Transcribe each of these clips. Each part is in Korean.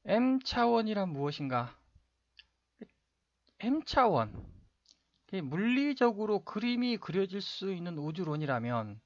M차원이란 무엇인가? M차원. 물리적으로 그림이 그려질 수 있는 우주론이라면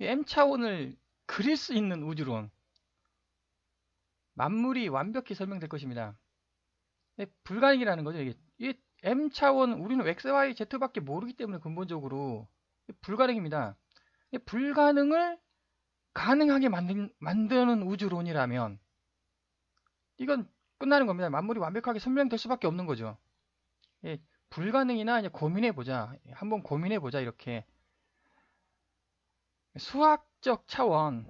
M차원을 그릴 수 있는 우주론. 만물이 완벽히 설명될 것입니다. 불가능이라는 거죠. 이게 M차원, 우리는 X, Y, Z밖에 모르기 때문에 근본적으로 불가능입니다. 불가능을 가능하게 만드는 우주론이라면 이건 끝나는 겁니다. 만물이 완벽하게 설명될 수밖에 없는 거죠. 예, 불가능이나 이제 고민해보자. 한번 고민해보자. 이렇게. 수학적 차원.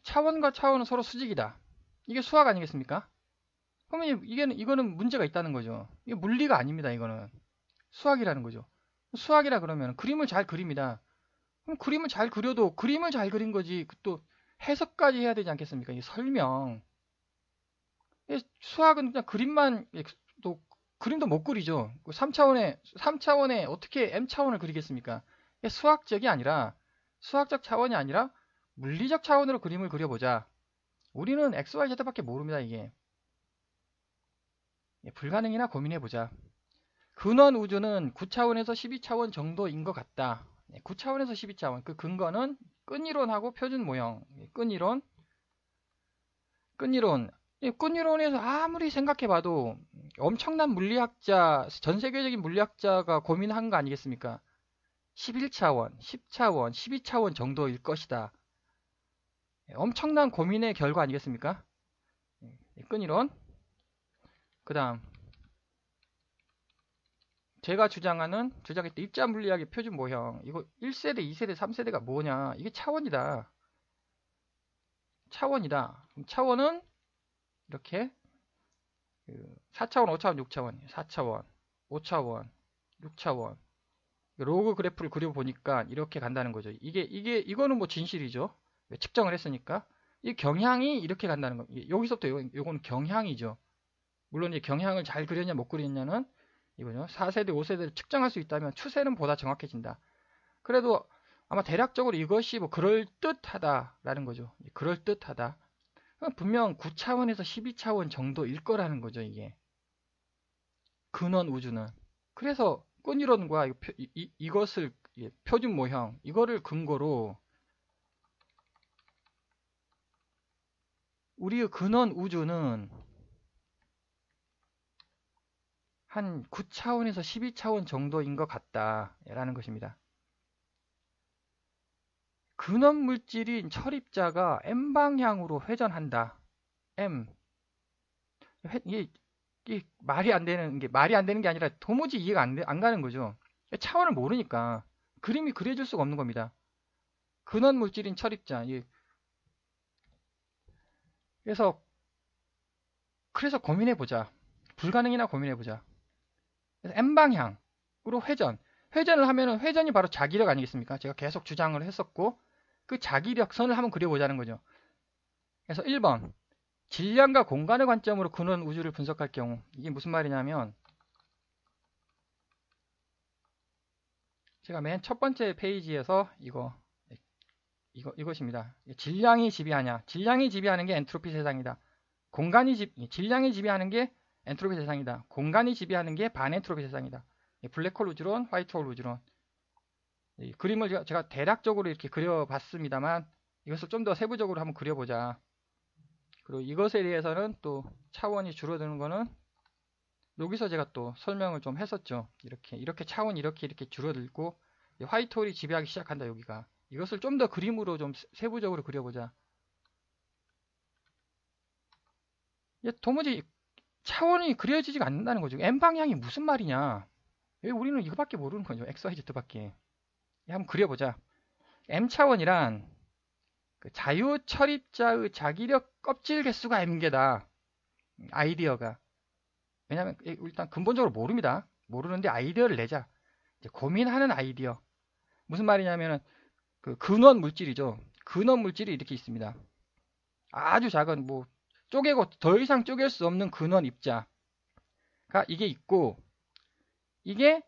차원과 차원은 서로 수직이다. 이게 수학 아니겠습니까? 그러면 이거는 문제가 있다는 거죠. 이게 물리가 아닙니다. 이거는. 수학이라는 거죠. 수학이라 그러면 그림을 잘 그립니다. 그럼 그림을 잘 그려도 그림을 잘 그린 거지. 또 해석까지 해야 되지 않겠습니까? 이 설명. 수학은 그냥 그림만 또 그림도 못 그리죠. 3차원에 어떻게 M차원을 그리겠습니까? 수학적이 아니라 수학적 차원이 아니라 물리적 차원으로 그림을 그려보자. 우리는 X, Y, Z밖에 모릅니다, 이게. 불가능이나 고민해보자. 근원 우주는 9차원에서 12차원 정도인 것 같다. 9차원에서 12차원. 그 근거는 끈이론하고 표준 모형. 끈이론. 끈이론에서 아무리 생각해봐도 엄청난 물리학자, 전 세계적인 물리학자가 고민한 거 아니겠습니까? 11차원, 10차원, 12차원 정도일 것이다. 엄청난 고민의 결과 아니겠습니까? 끈이론. 그 다음, 제가 주장했던 입자 물리학의 표준 모형. 이거 1세대, 2세대, 3세대가 뭐냐? 이게 차원이다. 차원이다. 차원은 이렇게 4차원, 5차원, 6차원, 4차원, 5차원, 6차원. 로그 그래프를 그려보니까 이렇게 간다는 거죠. 이거는 뭐 진실이죠. 측정을 했으니까. 이 경향이 이렇게 간다는 거. 여기서부터 요건 경향이죠. 물론 이제 경향을 잘 그렸냐 못 그렸냐는 이거죠. 4세대, 5세대를 측정할 수 있다면 추세는 보다 정확해진다. 그래도 아마 대략적으로 이것이 뭐 그럴듯하다라는 거죠. 그럴듯하다. 분명 9차원에서 12차원 정도일 거라는 거죠, 이게. 근원 우주는. 그래서 끈이론과 이것을 표준 모형, 이거를 근거로 우리의 근원 우주는 한 9차원에서 12차원 정도인 것 같다라는 것입니다. 근원 물질인 철입자가 M 방향으로 회전한다. M. 이게 말이 안 되는 게 아니라 도무지 이해가 안 가는 거죠. 차원을 모르니까 그림이 그려질 수가 없는 겁니다. 근원 물질인 철입자. 그래서 고민해 보자. 불가능이나 고민해 보자. M 방향으로 회전을 하면은 회전이 바로 자기력 아니겠습니까? 제가 계속 주장을 했었고 그 자기력선을 한번 그려보자는 거죠. 그래서 1번 질량과 공간의 관점으로 근원 우주를 분석할 경우 이게 무슨 말이냐면 제가 맨 첫 번째 페이지에서 이것입니다. 질량이 지배하냐? 질량이 지배하는 게 엔트로피 세상이다. 질량이 지배하는 게 엔트로피 세상이다. 공간이 지배하는 게 반엔트로피 세상이다. 블랙홀 우주론, 화이트홀 우주론. 이 그림을 제가 대략적으로 이렇게 그려봤습니다만 이것을 좀 더 세부적으로 한번 그려보자. 그리고 이것에 대해서는 또 차원이 줄어드는 거는 여기서 제가 또 설명을 좀 했었죠. 이렇게 차원이 이렇게 줄어들고 화이트홀이 지배하기 시작한다. 여기가 이것을 좀 더 그림으로 좀 세부적으로 그려보자. 도무지 차원이 그려지지가 않는다는 거죠. M 방향이 무슨 말이냐? 왜 우리는 이거밖에 모르는 거죠. X, Y, Z밖에. 한번 그려보자. M 차원이란 그 자유 철입자의 자기력 껍질 개수가 M개다. 아이디어가. 왜냐면 일단 근본적으로 모릅니다. 모르는데 아이디어를 내자. 이제 고민하는 아이디어. 무슨 말이냐면은 그 근원 물질이죠. 근원 물질이 이렇게 있습니다. 아주 작은 뭐 쪼개고 더 이상 쪼갤 수 없는 근원 입자가 이게 있고 이게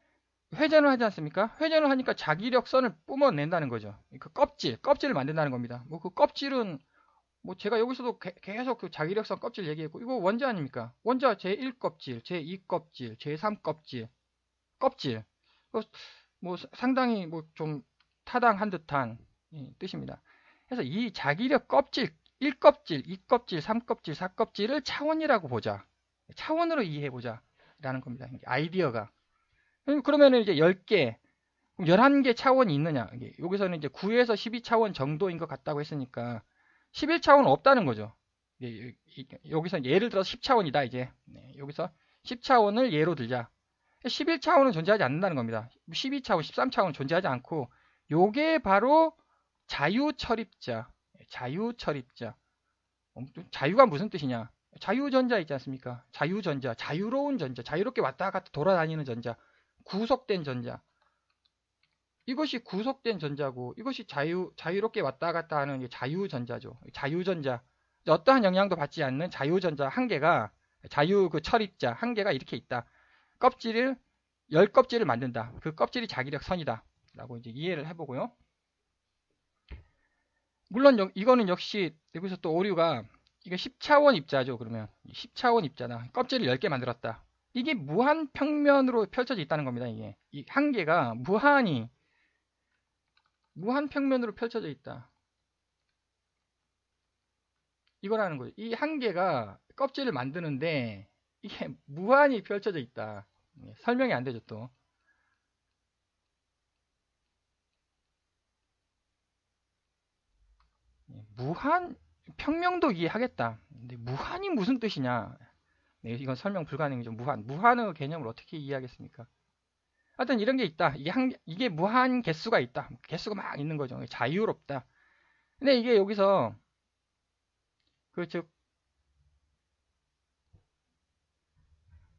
회전을 하지 않습니까? 회전을 하니까 자기력선을 뿜어낸다는 거죠. 그 껍질을 만든다는 겁니다. 뭐 그 껍질은 뭐 제가 여기서도 계속 그 자기력선 껍질 얘기했고 이거 원자 아닙니까? 원자 제1껍질, 제2껍질, 제3껍질, 껍질. 뭐 상당히 뭐 좀 타당한 듯한 뜻입니다. 그래서 이 자기력 껍질 1껍질, 2껍질, 3껍질, 4껍질을 차원이라고 보자. 차원으로 이해해 보자. 라는 겁니다. 아이디어가. 그러면은 이제 10개, 11개 차원이 있느냐. 여기서는 이제 9에서 12차원 정도인 것 같다고 했으니까 11차원 없다는 거죠. 여기서 예를 들어서 10차원이다 이제. 여기서 10차원을 예로 들자. 11차원은 존재하지 않는다는 겁니다. 12차원, 13차원은 존재하지 않고 요게 바로 자유철입자. 자유철입자. 자유가 무슨 뜻이냐? 자유전자 있지 않습니까? 자유전자, 자유로운 전자, 자유롭게 왔다 갔다 돌아다니는 전자, 구속된 전자. 이것이 구속된 전자고 이것이 자유롭게 왔다 갔다 하는 자유전자죠. 자유전자. 어떠한 영향도 받지 않는 자유전자 한 개가 자유 그 철입자 한 개가 이렇게 있다. 껍질을 10껍질을 만든다. 그 껍질이 자기력 선이다. 라고 이제 이해를 해보고요. 물론 이거는 역시 여기서 또 오류가 이게 10차원 입자죠. 그러면 10차원 입자다. 껍질을 10개 만들었다. 이게 무한 평면으로 펼쳐져 있다는 겁니다. 이게 이 한 개가 무한 평면으로 펼쳐져 있다. 이거라는 거죠. 이 한 개가 껍질을 만드는데 이게 무한히 펼쳐져 있다. 설명이 안 되죠 또. 무한 평명도 이해하겠다. 근데 무한이 무슨 뜻이냐? 네, 이건 설명 불가능이죠. 무한의 개념을 어떻게 이해하겠습니까? 하여튼 이런 게 있다. 이게 무한 개수가 있다. 개수가 막 있는 거죠. 자유롭다. 근데 이게 여기서 즉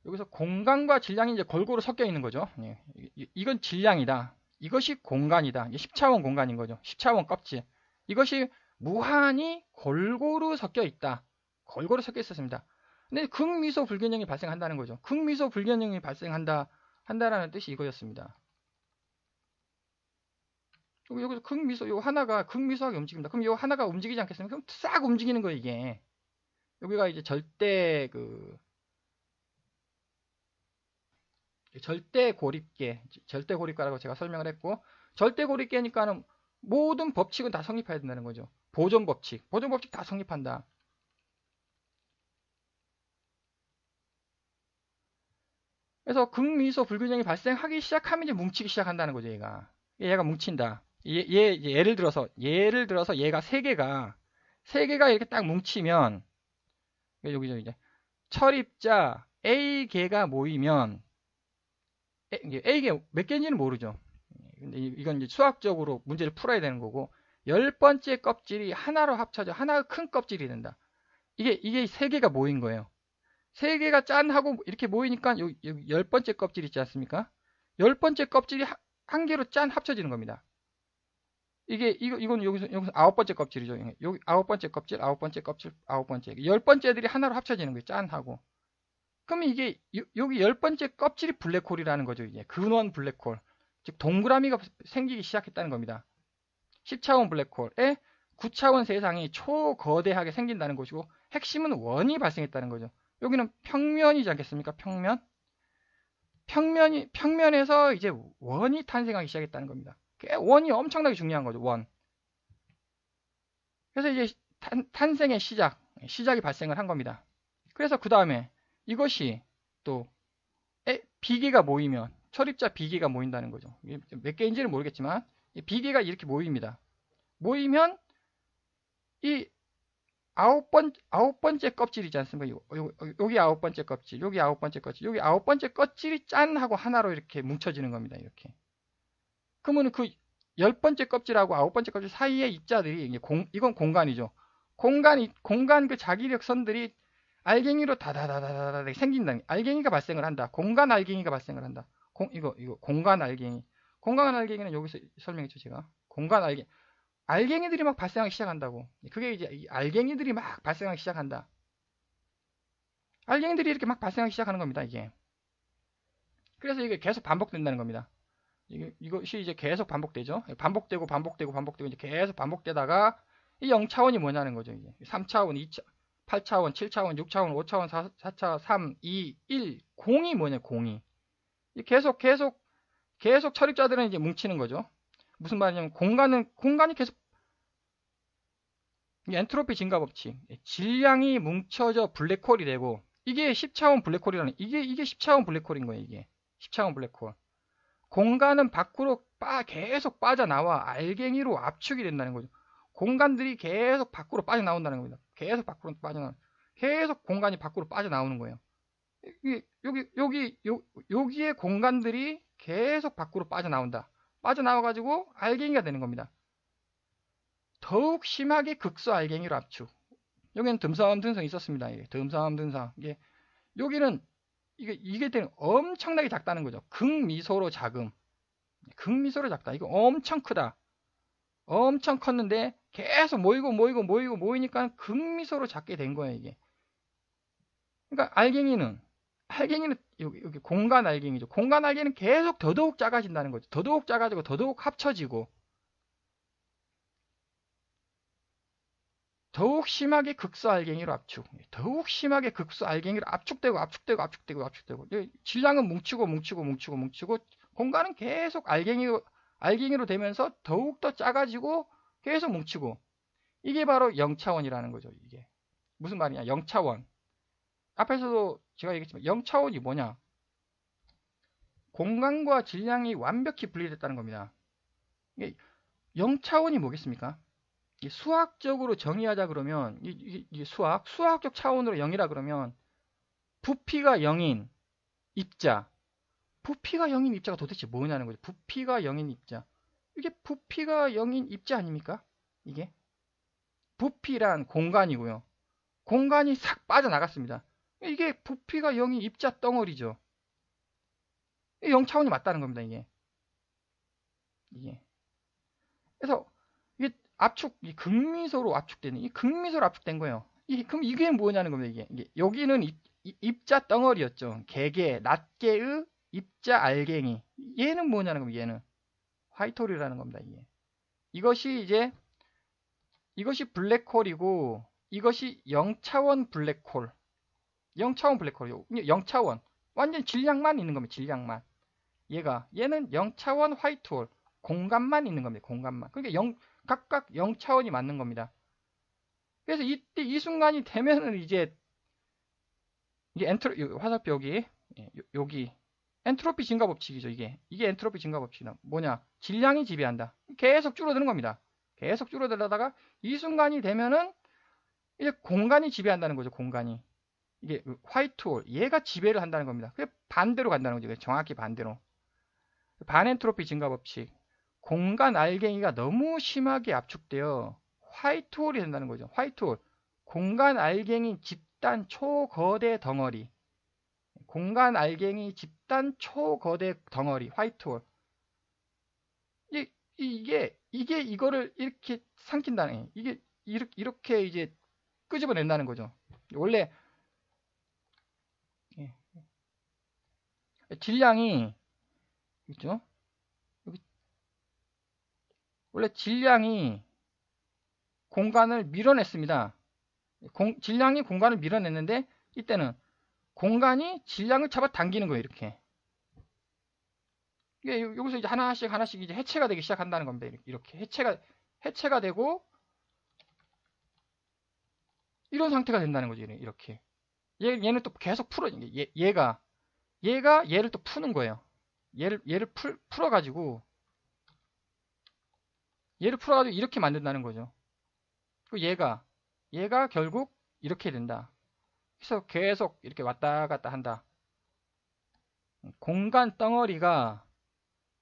여기서 공간과 질량이 이제 골고루 섞여 있는 거죠. 예, 이건 질량이다. 이것이 공간이다. 10차원 공간인 거죠. 10차원 껍질. 이것이 무한히 골고루 섞여 있다. 골고루 섞여 있었습니다. 근데 극미소 불균형이 발생한다는 거죠. 극미소 불균형이 한다라는 뜻이 이거였습니다. 여기서 극미소, 요 하나가 극미소하게 움직입니다. 그럼 요 하나가 움직이지 않겠습니까? 그럼 싹 움직이는 거예요, 이게. 여기가 이제 절대 고립계라고 제가 설명을 했고, 절대 고립계니까는 모든 법칙은 다 성립해야 된다는 거죠. 보존 법칙 다 성립한다. 그래서 극미소 불균형이 발생하기 시작하면 이제 뭉치기 시작한다는 거죠, 얘가 뭉친다. 예를 들어서 얘가 세 개가 이렇게 딱 뭉치면 여기죠 이제 철입자 A개가 모이면 A개 몇 개인지는 모르죠. 근데 이건 이제 수학적으로 문제를 풀어야 되는 거고 10번째 껍질이 하나로 합쳐져 하나의 큰 껍질이 된다. 이게 세 개가 모인 거예요. 세 개가 짠 하고 이렇게 모이니까 여기 10번째 껍질 있지 않습니까? 10번째 껍질이 한 개로 짠 합쳐지는 겁니다. 이건 여기서 9번째 껍질이죠. 여기 9번째 껍질, 9번째 껍질, 9번째. 10번째들이 하나로 합쳐지는 거예요. 짠 하고. 그러면 이게 여기 10번째 껍질이 블랙홀이라는 거죠. 이제 근원 블랙홀. 즉 동그라미가 생기기 시작했다는 겁니다. 10차원 블랙홀에 9차원 세상이 초거대하게 생긴다는 것이고 핵심은 원이 발생했다는 거죠. 여기는 평면이지 않겠습니까? 평면에서 이제 원이 탄생하기 시작했다는 겁니다. 원이 엄청나게 중요한 거죠. 원. 그래서 이제 탄생의 시작이 발생을 한 겁니다. 그래서 그 다음에 이것이 또 비계가 모이면 철입자 비계가 모인다는 거죠. 몇 개인지는 모르겠지만 비계가 이렇게 모입니다. 모이면 이 아홉 번째 껍질이지 않습니까? 여기 9번째 껍질, 여기 9번째 껍질, 여기 9번째 껍질이 짠 하고 하나로 이렇게 뭉쳐지는 겁니다. 이렇게. 그러면 그 10번째 껍질하고 9번째 껍질 사이의 입자들이 이건 공간이죠. 공간 그 자기력 선들이 알갱이로 다다다다다 생긴다. 알갱이가 발생을 한다. 공간 알갱이가 발생을 한다. 이거 공간 알갱이. 공간 알갱이는 여기서 설명했죠, 제가. 공간 알갱이. 알갱이들이 막 발생하기 시작한다고. 그게 이제 알갱이들이 막 발생하기 시작한다. 알갱이들이 이렇게 막 발생하기 시작하는 겁니다, 이게. 그래서 이게 계속 반복된다는 겁니다. 이것이 이제 계속 반복되죠. 반복되고 이제 계속 반복되다가 이 0차원이 뭐냐는 거죠. 이게 3차원, 2차, 8차원, 7차원, 6차원, 5차원, 4차, 3, 2, 1, 공이 뭐냐, 공이. 계속 철입자들은 이제 뭉치는 거죠. 무슨 말이냐면 공간이 계속 엔트로피 증가 법칙. 질량이 뭉쳐져 블랙홀이 되고 이게 10차원 블랙홀이라는 이게 10차원 블랙홀인 거예요, 이게. 10차원 블랙홀. 공간은 밖으로 계속 빠져나와 알갱이로 압축이 된다는 거죠. 공간들이 계속 밖으로 빠져나온다는 겁니다. 계속 밖으로 계속 공간이 밖으로 빠져나오는 거예요. 여기에 공간들이 계속 밖으로 빠져나온다. 빠져나와가지고 알갱이가 되는 겁니다. 더욱 심하게 극소 알갱이로 압축. 여기는 듬성듬성 있었습니다. 듬성듬성. 여기는 이게 되는 엄청나게 작다는 거죠. 극미소로 작음. 극미소로 작다. 이거 엄청 크다. 엄청 컸는데 계속 모이니까 극미소로 작게 된 거예요, 이게. 그러니까 알갱이는 여기 공간 알갱이죠. 공간 알갱이는 계속 더더욱 작아진다는 거죠. 더더욱 작아지고 더더욱 합쳐지고 더욱 심하게 극소 알갱이로 압축. 더욱 심하게 극소 알갱이로 압축되고 질량은 뭉치고 공간은 계속 알갱이로 되면서 더욱더 작아지고 계속 뭉치고 이게 바로 0차원이라는 거죠. 이게 무슨 말이냐? 0차원. 앞에서도 제가 얘기했지만 0차원이 뭐냐? 공간과 질량이 완벽히 분리됐다는 겁니다. 0차원이 뭐겠습니까? 수학적으로 정의하자 그러면 수학적 차원으로 0이라 그러면 부피가 0인 입자. 부피가 0인 입자가 도대체 뭐냐는 거죠. 부피가 0인 입자. 이게 부피가 0인 입자 아닙니까? 이게 부피란 공간이고요. 공간이 싹 빠져나갔습니다. 이게 부피가 0인 입자 덩어리죠. 0차원이 맞다는 겁니다. 이게. 그래서 이게 극미소로 압축되는 극미소로 압축된 거예요. 그럼 이게 뭐냐는 겁니다. 여기는 입자 덩어리였죠. 개개, 낱개의 입자 알갱이. 얘는 뭐냐는 겁니다. 얘는 화이트홀이라는 겁니다. 이것이 블랙홀이고 이것이 0차원 블랙홀. 0차원 블랙홀이요. 0차원. 완전 질량만 있는 겁니다. 질량만. 얘는 0차원 화이트홀. 공간만 있는 겁니다. 공간만. 그러니까 각각 0차원이 맞는 겁니다. 그래서 이때 이 순간이 되면은 이게 화살표 여기 엔트로피 증가 법칙이죠. 이게 엔트로피 증가 법칙이다. 뭐냐? 질량이 지배한다. 계속 줄어드는 겁니다. 계속 줄어들다가 이 순간이 되면은 이제 공간이 지배한다는 거죠. 공간이. 이게 화이트홀 얘가 지배를 한다는 겁니다. 그게 반대로 간다는 거죠. 정확히 반대로. 반엔트로피 증가 법칙. 공간 알갱이가 너무 심하게 압축되어 화이트홀이 된다는 거죠. 화이트홀. 공간 알갱이 집단 초거대 덩어리. 공간 알갱이 집단 초거대 덩어리. 화이트홀. 이게 이거를 이렇게 삼킨다는, 이게 이렇게 이제 끄집어낸다는 거죠. 원래 질량이 있죠? 원래 질량이 공간을 밀어냈습니다. 질량이 공간을 밀어냈는데 이때는 공간이 질량을 잡아당기는 거예요. 이렇게. 여기서 이제 하나씩 이제 해체가 되기 시작한다는 겁니다. 이렇게 해체가 되고 이런 상태가 된다는 거죠. 이렇게. 얘는 또 계속 얘가 얘를 또 푸는 거예요. 얘를 풀어가지고 이렇게 만든다는 거죠. 그리고 얘가 결국 이렇게 된다. 그래서 계속 이렇게 왔다 갔다 한다. 공간 덩어리가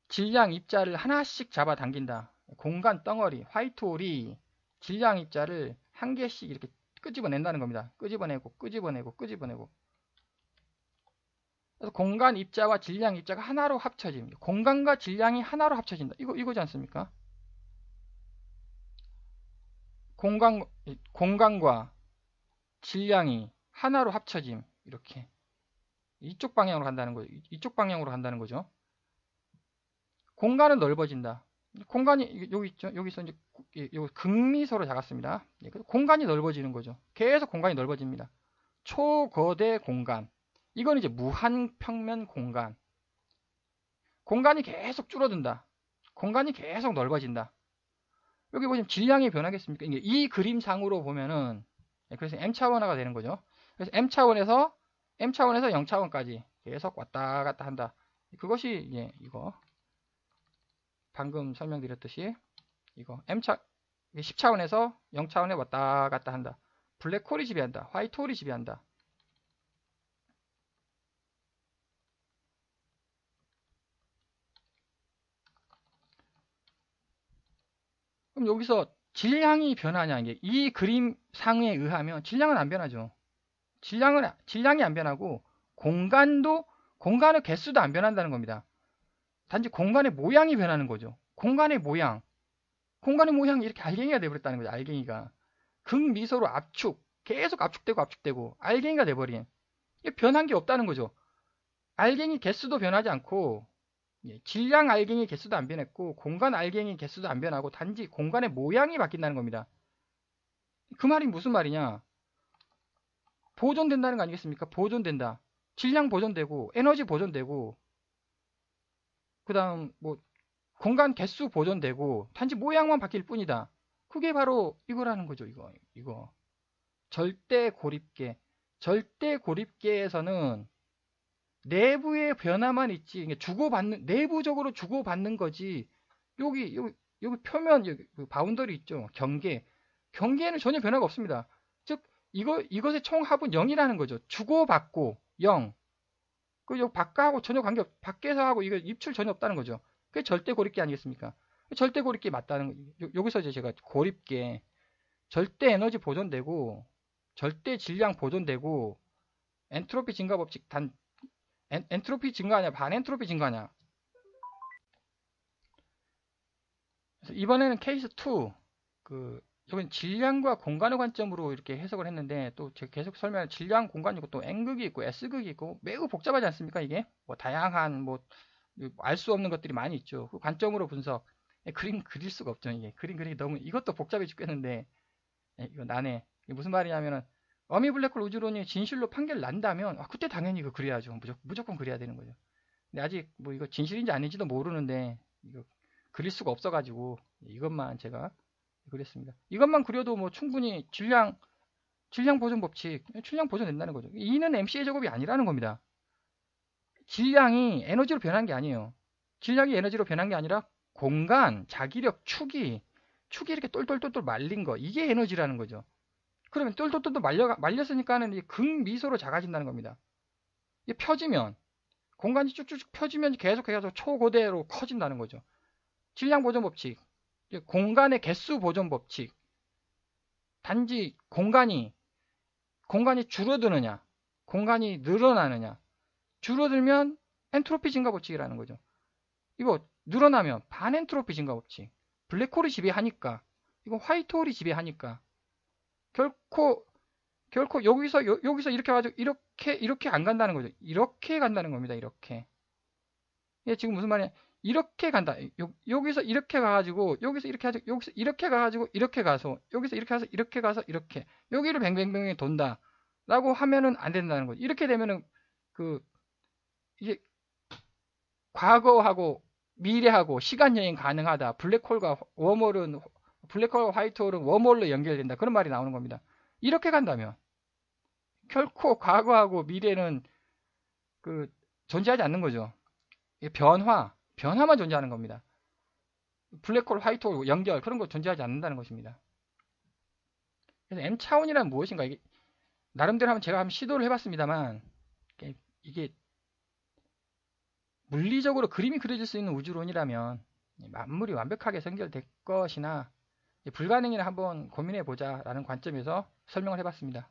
질량 입자를 하나씩 잡아당긴다. 공간 덩어리, 화이트홀이 질량 입자를 한 개씩 이렇게 끄집어낸다는 겁니다. 끄집어내고. 그래서 공간 입자와 질량 입자가 하나로 합쳐집니다. 공간과 질량이 하나로 합쳐진다. 이거지 않습니까? 공간과 질량이 하나로 합쳐짐. 이렇게. 이쪽 방향으로 간다는 거죠. 공간은 넓어진다. 공간이 여기 있죠. 여기서 이제 요 극미소로 작았습니다. 그래서 공간이 넓어지는 거죠. 계속 공간이 넓어집니다. 초거대 공간. 이건 이제 무한평면 공간. 공간이 계속 줄어든다. 공간이 계속 넓어진다. 여기 보시면 질량이 변하겠습니까? 이 그림상으로 보면은 그래서 m차원화가 되는 거죠. 그래서 m차원에서 0차원까지 계속 왔다 갔다 한다. 그것이 이거 방금 설명드렸듯이 이거 10차원에서 0차원에 왔다 갔다 한다. 블랙홀이 지배한다. 화이트홀이 지배한다. 그럼 여기서 질량이 변하냐? 이 그림상에 의하면 질량은 안 변하죠. 질량이 안 변하고 공간의 개수도 안 변한다는 겁니다. 단지 공간의 모양이 변하는 거죠. 공간의 모양이 이렇게 알갱이가 돼버렸다는 거죠. 알갱이가 극미소로 계속 압축되고 알갱이가 돼버린, 변한 게 없다는 거죠. 알갱이 개수도 변하지 않고 질량 알갱이 개수도 안 변했고 공간 알갱이 개수도 안 변하고 단지 공간의 모양이 바뀐다는 겁니다. 그 말이 무슨 말이냐? 보존된다는 거 아니겠습니까? 보존된다. 질량 보존되고 에너지 보존되고 그 다음 공간 개수 보존되고 단지 모양만 바뀔 뿐이다. 그게 바로 이거라는 거죠. 이거 절대 고립계에서는 내부의 변화만 있지 내부적으로 주고받는 거지. 여기 표면 바운더리 있죠. 경계에는 전혀 변화가 없습니다. 즉 이것의 총합은 0이라는 거죠. 주고받고 0. 그 바깥하고 전혀 관계없, 밖에서 하고 이거 입출 전혀 없다는 거죠. 그게 절대 고립계 아니겠습니까? 절대 고립계 맞다는 여기서 이제 제가 고립계 절대 에너지 보존되고 절대 질량 보존되고 엔트로피 증가 법칙 엔트로피 증가하냐 반엔트로피 증가하냐. 그래서 이번에는 케이스 2 여기는 질량과 공간의 관점으로 이렇게 해석을 했는데 또 제가 계속 설명할 질량 공간이 있고 또 N극이 있고 S극이 있고 매우 복잡하지 않습니까? 이게 다양한 알 수 없는 것들이 많이 있죠. 그 관점으로 분석. 그림 그릴 수가 없죠. 이게 그림 그리기 너무 이것도 복잡해 죽겠는데 이거 나네. 이게 무슨 말이냐면은 어미 블랙홀 우주론이 진실로 판결 난다면 그때 당연히 이거 그려야죠. 무조건 그려야 되는 거죠. 근데 아직 이거 진실인지 아닌지도 모르는데 이거 그릴 수가 없어가지고 이것만 제가 그랬습니다. 이것만 그려도 충분히 질량 보존 법칙, 질량 보존된다는 거죠. E는 MC의 제곱이 아니라는 겁니다. 질량이 에너지로 변한 게 아니에요. 질량이 에너지로 변한 게 아니라 공간, 자기력, 축이 이렇게 똘똘똘똘 말린 거, 이게 에너지라는 거죠. 그러면 똘똘똘똘 말렸으니까는 극미소로 작아진다는 겁니다. 이게 펴지면 공간이 쭉쭉쭉 펴지면 계속해서 초고대로 커진다는 거죠. 질량 보존 법칙, 공간의 개수 보존 법칙. 단지 공간이 줄어드느냐, 공간이 늘어나느냐. 줄어들면 엔트로피 증가 법칙이라는 거죠. 이거 늘어나면 반엔트로피 증가 법칙. 블랙홀이 지배하니까, 이거 화이트홀이 지배하니까. 결코 여기서 이렇게 가지고 이렇게 안 간다는 거죠. 이렇게 간다는 겁니다. 이렇게. 이게 지금 무슨 말이냐? 이렇게 간다. 여기서 이렇게 가가지고 여기서 이렇게 하죠. 여기서 이렇게 가가지고 이렇게 가서 여기서 이렇게 가서 이렇게 여기를 뱅뱅뱅 돈다. 라고 하면은 안 된다는 거죠. 이렇게 되면은 이게 과거하고 미래하고 시간 여행 가능하다. 블랙홀과 화이트홀은 웜홀로 연결된다. 그런 말이 나오는 겁니다. 이렇게 간다면 결코 과거하고 미래는 존재하지 않는 거죠. 변화만 존재하는 겁니다. 블랙홀, 화이트홀 연결 그런 거 존재하지 않는다는 것입니다. 그래서 M차원이란 무엇인가? 이게 나름대로 제가 한번 시도를 해봤습니다만 이게 물리적으로 그림이 그려질 수 있는 우주론이라면 만물이 완벽하게 선결될 것이나 불가능이라 한번 고민해 보자라는 관점에서 설명을 해봤습니다.